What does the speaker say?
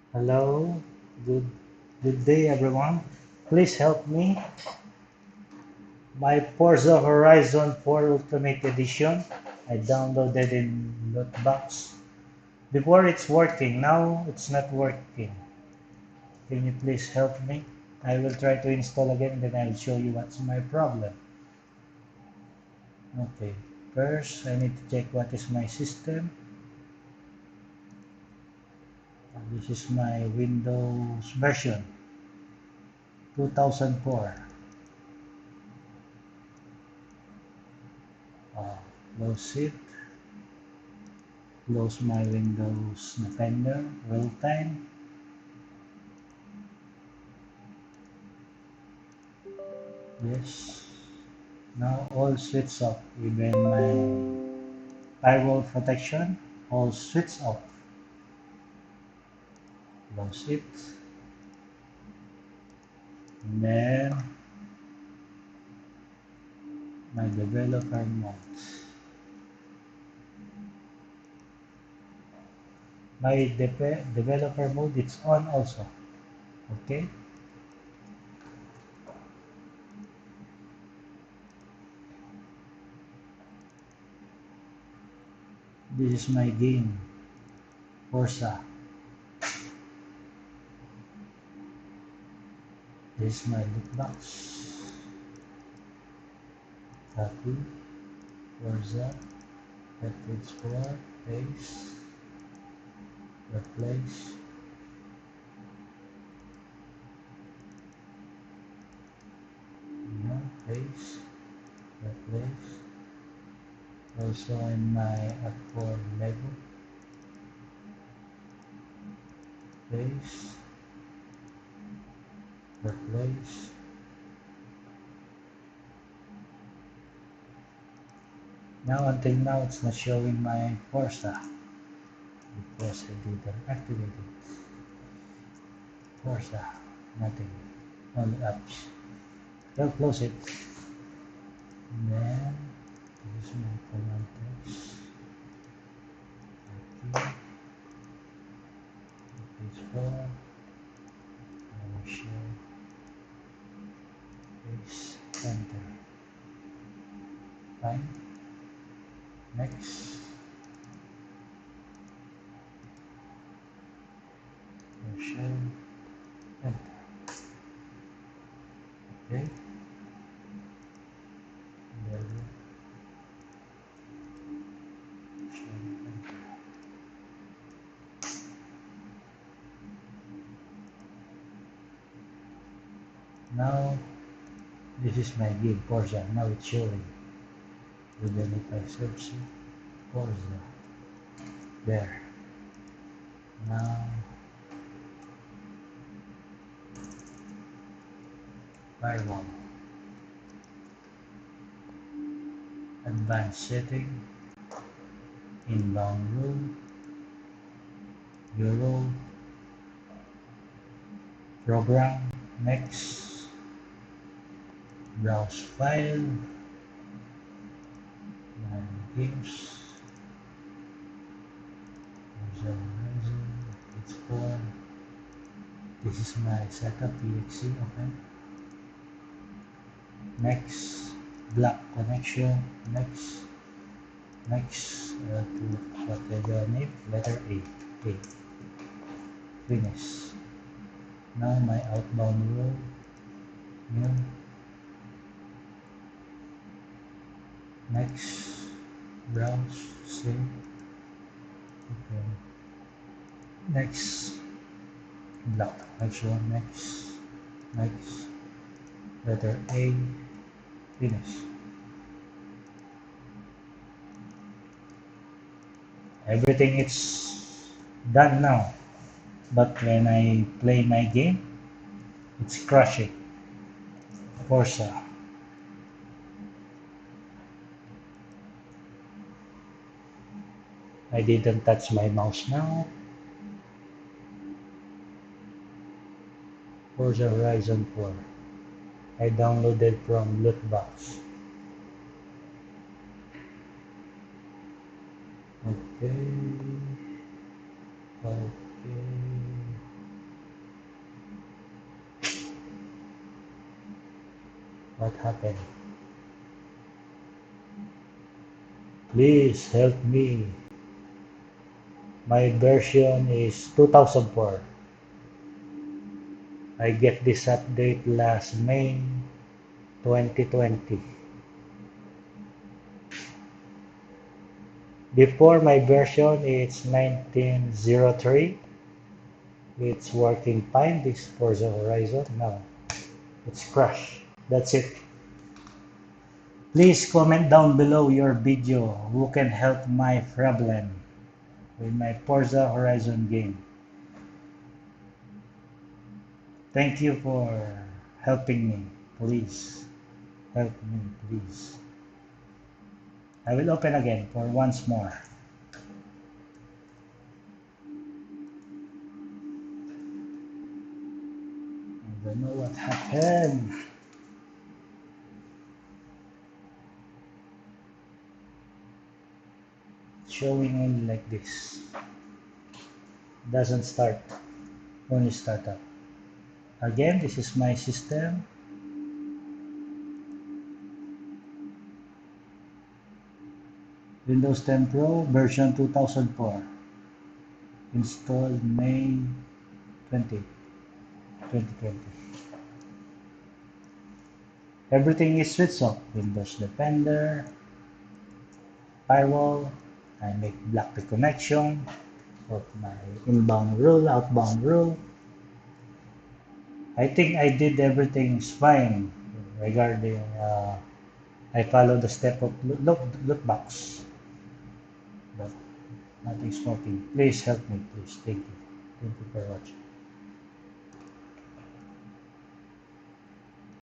Hello, good good day everyone. Please help me. My Forza Horizon 4 Ultimate Edition. I downloaded in Lootbox. Before it's working, now it's not working. Can you please help me? I will try to install again, then I'll show you what's my problem. Okay, first I need to check what is my system. This is my Windows version 2004. Close it. Close my Windows Defender, real time. Yes. Now all switch off, even my firewall protection, all switch off. Close it. And then my developer mode. My developer mode it's on also. Okay. This is my game, Forza. This is my loot box. Copy, Forza, package 4, paste, replace, paste, replace. Also in my F4 Lego, paste, replace. Now until now it's not showing my Forza because I didn't activate it. Forza, nothing, only apps. I'll close it. And then this is my command text. Okay. Page 4. I will show paste, enter. Fine. Next. I'll show enter. Okay. There we show enter. Now this is my game Forza. Now it's showing. Even if I search it, Forza. There. Now firewall. Advanced setting. Inbound rule. Euro. Program. Next. Browse file. My games. Forza Horizon. It's 4. This is my setup exe. Okay. Next. Block connection. Next. Next. To whatever name. Letter A. A. Finish. Now my outbound rule. New. Next. Browse. Save. Okay. Next. Block connection. Next. Next. Letter A. Finish. Everything is done now. But when I play my game, it's crashing. Forza. I didn't touch my mouse now. Forza Horizon 4. I downloaded from Lootbox. Okay. Okay. What happened? Please help me. My version is 2004. I get this update last May 2020. Before my version it's 1903. It's working fine, this Forza Horizon. Now it's crashed. That's it. Please comment down below your video who can help my problem with my Forza Horizon game. Thank you for helping me. Please help me, please. I will open again for once more. I don't know what happened. Showing only like this. Doesn't start. Only start up. Again, this is my system. Windows 10 Pro version 2004. Installed May 20, 2020. Everything is switched off. Windows Defender, firewall. I make block the connection of my inbound rule, outbound rule. I think I did everything fine regarding I follow the step of Lootbox, but nothing's working. Please help me, please. Thank you. Thank you for watching.